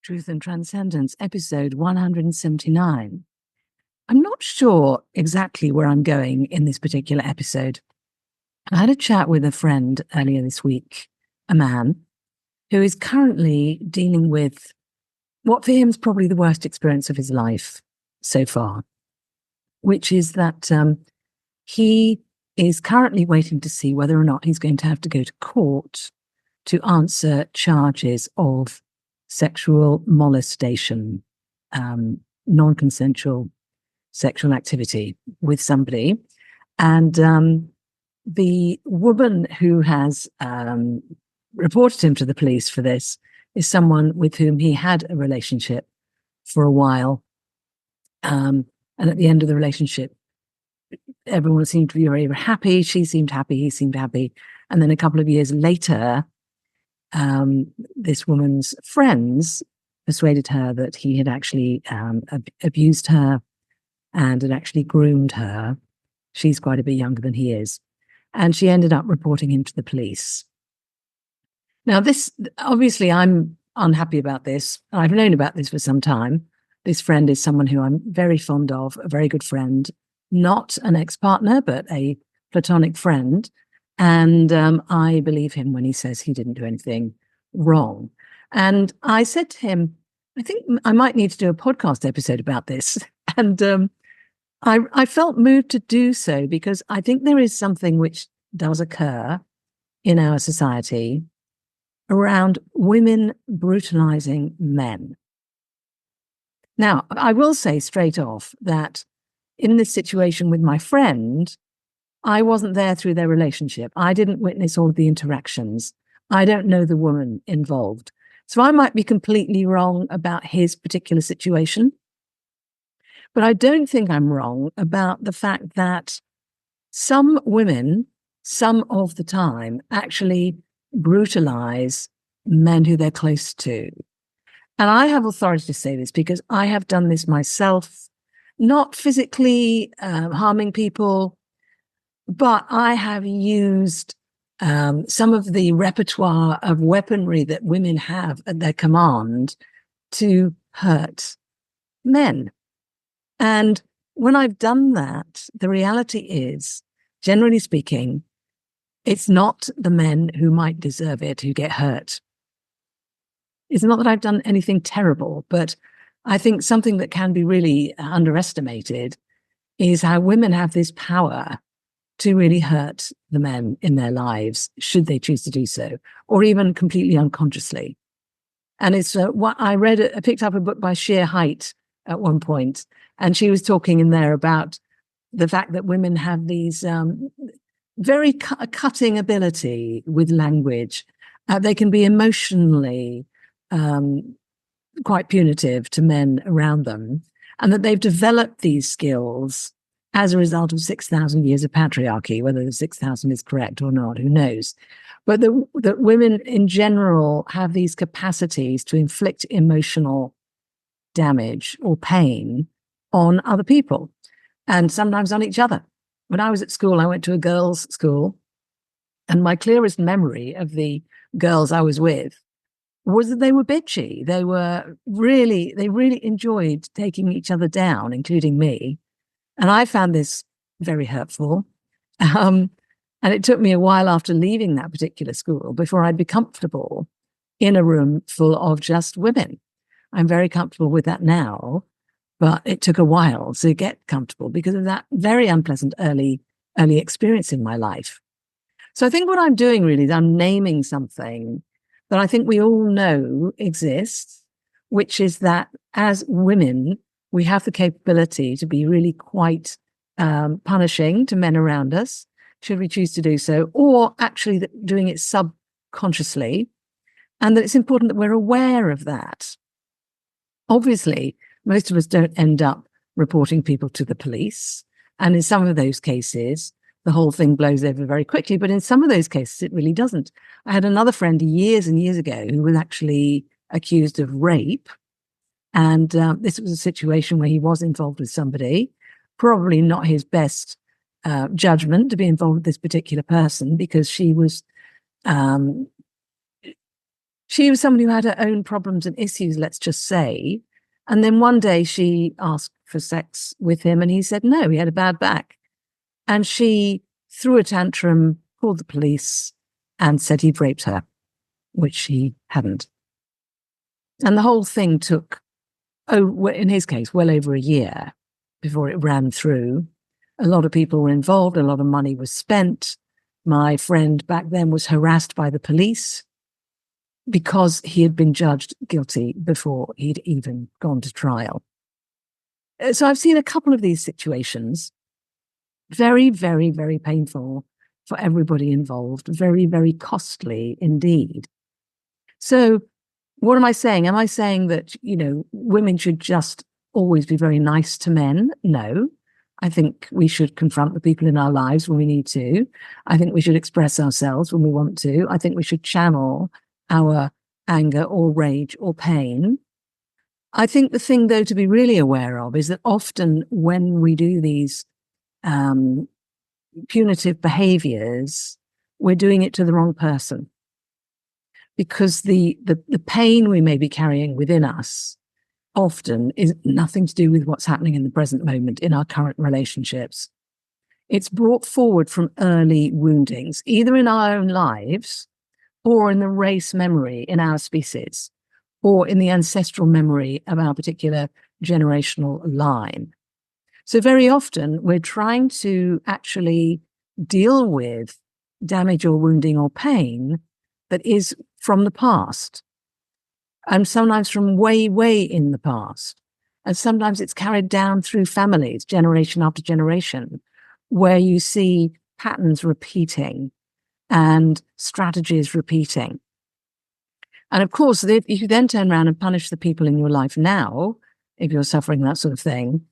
Truth and Transcendence, episode 179. I'm not sure exactly where I'm going in this particular episode. I had a chat with a friend earlier this week, a man who is currently dealing with what for him is probably the worst experience of his life so far, which is that he is currently waiting to see whether or not he's going to have to go to court to answer charges of sexual molestation, non-consensual sexual activity with somebody. And the woman who has reported him to the police for this is someone with whom he had a relationship for a while. And at the end of the relationship, everyone seemed to be very happy. She seemed happy, he seemed happy. And then a couple of years later, this woman's friends persuaded her that he had actually abused her and had actually groomed her. She's quite a bit younger than he is. And she ended up reporting him to the police. Now, this, obviously, I'm unhappy about this. I've known about this for some time. This friend is someone who I'm very fond of, a very good friend, not an ex-partner, but a platonic friend. And I believe him when he says he didn't do anything wrong. And I said to him, I think I might need to do a podcast episode about this. And I felt moved to do so because I think there is something which does occur in our society around women brutalizing men. Now, I will say straight off that in this situation with my friend, I wasn't there through their relationship. I didn't witness all of the interactions. I don't know the woman involved. So I might be completely wrong about his particular situation. But I don't think I'm wrong about the fact that some women, some of the time, actually brutalize men who they're close to. And I have authority to say this because I have done this myself, not physically harming people, but I have used some of the repertoire of weaponry that women have at their command to hurt men. And when I've done that, the reality is, generally speaking, it's not the men who might deserve it who get hurt. It's not that I've done anything terrible, but I think something that can be really underestimated is how women have this power to really hurt the men in their lives, should they choose to do so, or even completely unconsciously. And it's what I read, I picked up a book by Sheer Height at one point, and she was talking in there about the fact that women have these very cutting ability with language. They can be emotionally quite punitive to men around them, and that they've developed these skills as a result of 6,000 years of patriarchy. Whether the 6,000 is correct or not, who knows? But that women in general have these capacities to inflict emotional damage or pain on other people, and sometimes on each other. When I was at school, I went to a girls' school, and my clearest memory of the girls I was with was that they were bitchy. They really enjoyed taking each other down, including me. And I found this very hurtful. And it took me a while after leaving that particular school before I'd be comfortable in a room full of just women. I'm very comfortable with that now, but it took a while to get comfortable because of that very unpleasant early experience in my life. So I think what I'm doing really is I'm naming something that I think we all know exists, which is that as women, we have the capability to be really quite punishing to men around us, should we choose to do so, or actually doing it subconsciously, and that it's important that we're aware of that. Obviously, most of us don't end up reporting people to the police. And in some of those cases, the whole thing blows over very quickly. But in some of those cases, it really doesn't. I had another friend years and years ago who was actually accused of rape. And this was a situation where he was involved with somebody, probably not his best judgment to be involved with this particular person, because she was She was somebody who had her own problems and issues, let's just say. And then one day she asked for sex with him and he said no, he had a bad back. And she threw a tantrum, called the police and said he'd raped her, which he hadn't. And the whole thing took, in his case, well over a year before it ran through. A lot of people were involved, a lot of money was spent. My friend back then was harassed by the police because he had been judged guilty before he'd even gone to trial. So I've seen a couple of these situations, very, very, very painful for everybody involved, very, very costly indeed. So what am I saying? Am I saying that, women should just always be very nice to men? No. I think we should confront the people in our lives when we need to. I think we should express ourselves when we want to. I think we should channel our anger or rage or pain. I think the thing, though, to be really aware of is that often when we do these punitive behaviors, we're doing it to the wrong person. Because the pain we may be carrying within us often is nothing to do with what's happening in the present moment in our current relationships. It's brought forward from early woundings, either in our own lives or in the race memory in our species, or in the ancestral memory of our particular generational line. So very often we're trying to actually deal with damage or wounding or pain that is from the past, and sometimes from way, way in the past. And sometimes it's carried down through families, generation after generation, where you see patterns repeating and strategies repeating. And of course, if you then turn around and punish the people in your life now, if you're suffering that sort of thing,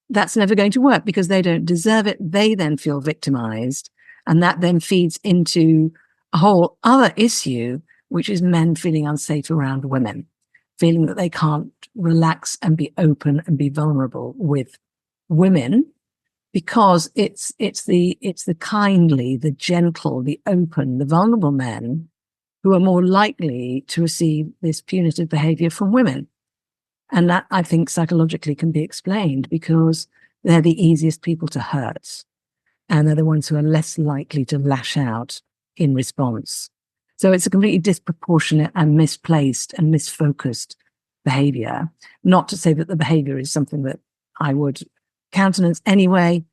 that's never going to work because they don't deserve it. They then feel victimized. And that then feeds into a whole other issue, which is men feeling unsafe around women, feeling that they can't relax and be open and be vulnerable with women because it's the kindly, the gentle, the open, the vulnerable men who are more likely to receive this punitive behavior from women. And that, I think, psychologically can be explained because they're the easiest people to hurt. And they're the ones who are less likely to lash out in response. So it's a completely disproportionate and misplaced and misfocused behavior. Not to say that the behavior is something that I would countenance anyway,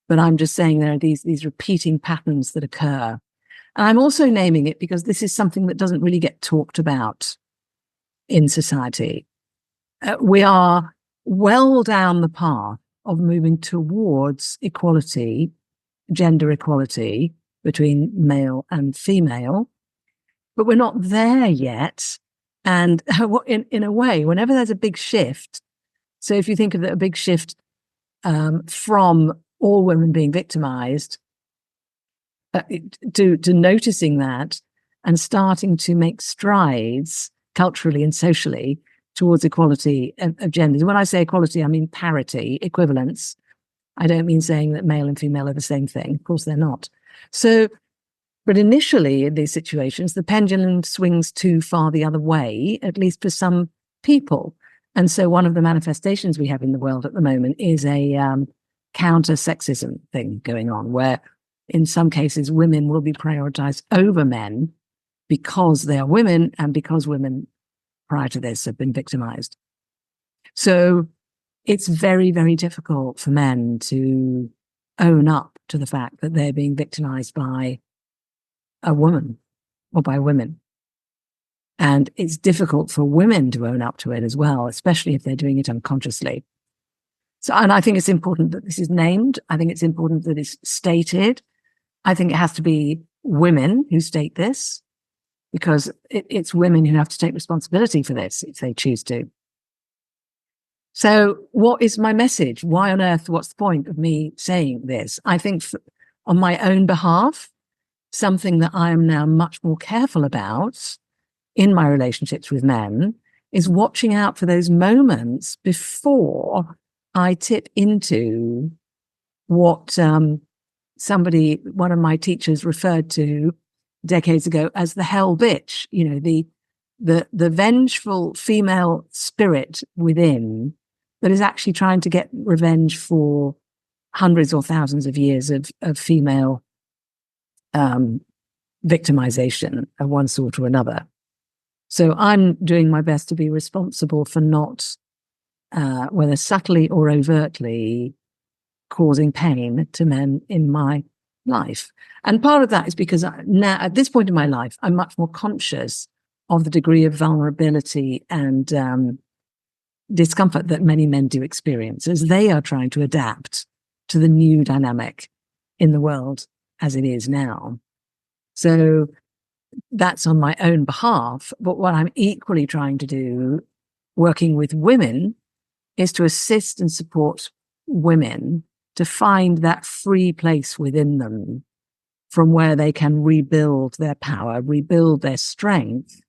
but I'm just saying there are these repeating patterns that occur. And I'm also naming it because this is something that doesn't really get talked about in society. We are well down the path of moving towards equality, gender equality between male and female, but we're not there yet. And in a way, whenever there's a big shift, so if you think of a big shift from all women being victimized to noticing that and starting to make strides culturally and socially towards equality of genders. When I say equality, I mean parity, equivalence. I don't mean saying that male and female are the same thing. Of course, they're not. So, but initially in these situations, the pendulum swings too far the other way, at least for some people. And so one of the manifestations we have in the world at the moment is a counter-sexism thing going on, where in some cases women will be prioritized over men because they are women and because women prior to this have been victimized. So it's very, very difficult for men to own up to the fact that they're being victimized by a woman or by women. And it's difficult for women to own up to it as well, especially if they're doing it unconsciously. So, and I think it's important that this is named. I think it's important that it's stated. I think it has to be women who state this because it's women who have to take responsibility for this if they choose to. So what is my message? Why on earth, what's the point of me saying this? I think on my own behalf, something that I am now much more careful about in my relationships with men is watching out for those moments before I tip into what one of my teachers referred to decades ago as the hell bitch, the the vengeful female spirit within that is actually trying to get revenge for hundreds or thousands of years of female victimization of one sort or another. So I'm doing my best to be responsible for not, whether subtly or overtly, causing pain to men in my life. And part of that is because now, at this point in my life, I'm much more conscious of the degree of vulnerability and discomfort that many men do experience as they are trying to adapt to the new dynamic in the world as it is now. So that's on my own behalf. But what I'm equally trying to do, working with women, is to assist and support women to find that free place within them from where they can rebuild their power, rebuild their strength,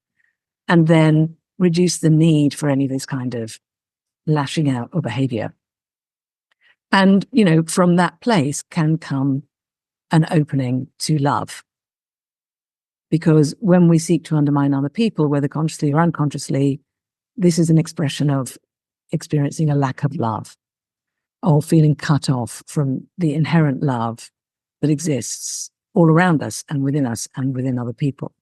and then reduce the need for any of this kind of lashing out or behavior. And, from that place can come an opening to love. Because when we seek to undermine other people, whether consciously or unconsciously, this is an expression of experiencing a lack of love, or feeling cut off from the inherent love that exists all around us and within other people.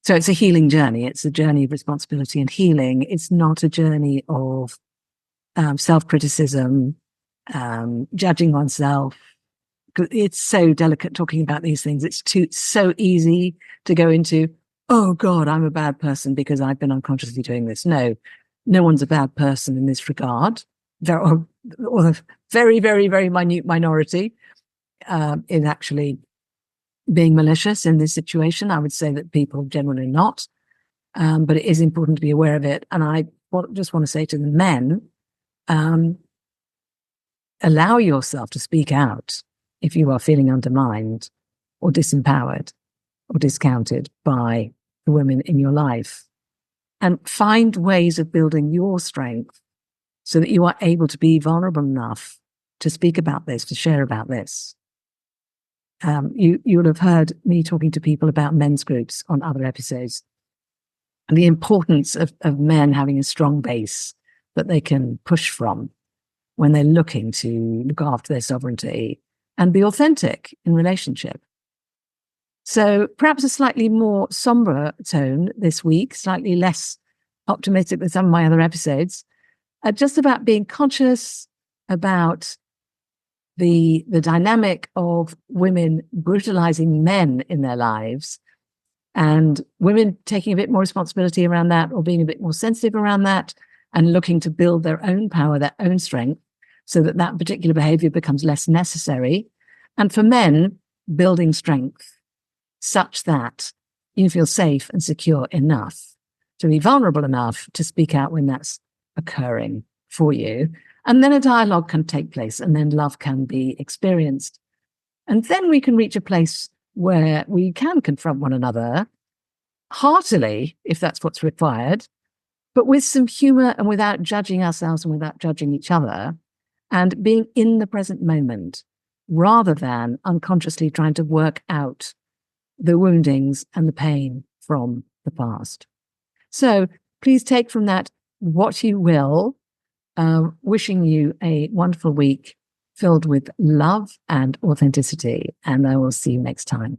So it's a healing journey. It's a journey of responsibility and healing. It's not a journey of self-criticism, judging oneself. It's so delicate talking about these things. It's so easy to go into, oh God, I'm a bad person because I've been unconsciously doing this. No one's a bad person in this regard. There are a very, very, very minute minority in actually being malicious in this situation. I would say that people generally not, but it is important to be aware of it. And I just want to say to the men, allow yourself to speak out if you are feeling undermined or disempowered or discounted by the women in your life, and find ways of building your strength so that you are able to be vulnerable enough to speak about this, to share about this. You'll have heard me talking to people about men's groups on other episodes, and the importance of men having a strong base that they can push from when they're looking to look after their sovereignty and be authentic in relationship. So perhaps a slightly more somber tone this week, slightly less optimistic than some of my other episodes, just about being conscious about the dynamic of women brutalizing men in their lives, and women taking a bit more responsibility around that, or being a bit more sensitive around that, and looking to build their own power, their own strength, so that that particular behavior becomes less necessary. And for men, building strength such that you feel safe and secure enough to be vulnerable enough to speak out when that's occurring for you. And then a dialogue can take place, and then love can be experienced. And then we can reach a place where we can confront one another heartily, if that's what's required, but with some humor and without judging ourselves and without judging each other, and being in the present moment rather than unconsciously trying to work out the woundings and the pain from the past. So please take from that what you will. Wishing you a wonderful week filled with love and authenticity, and I will see you next time.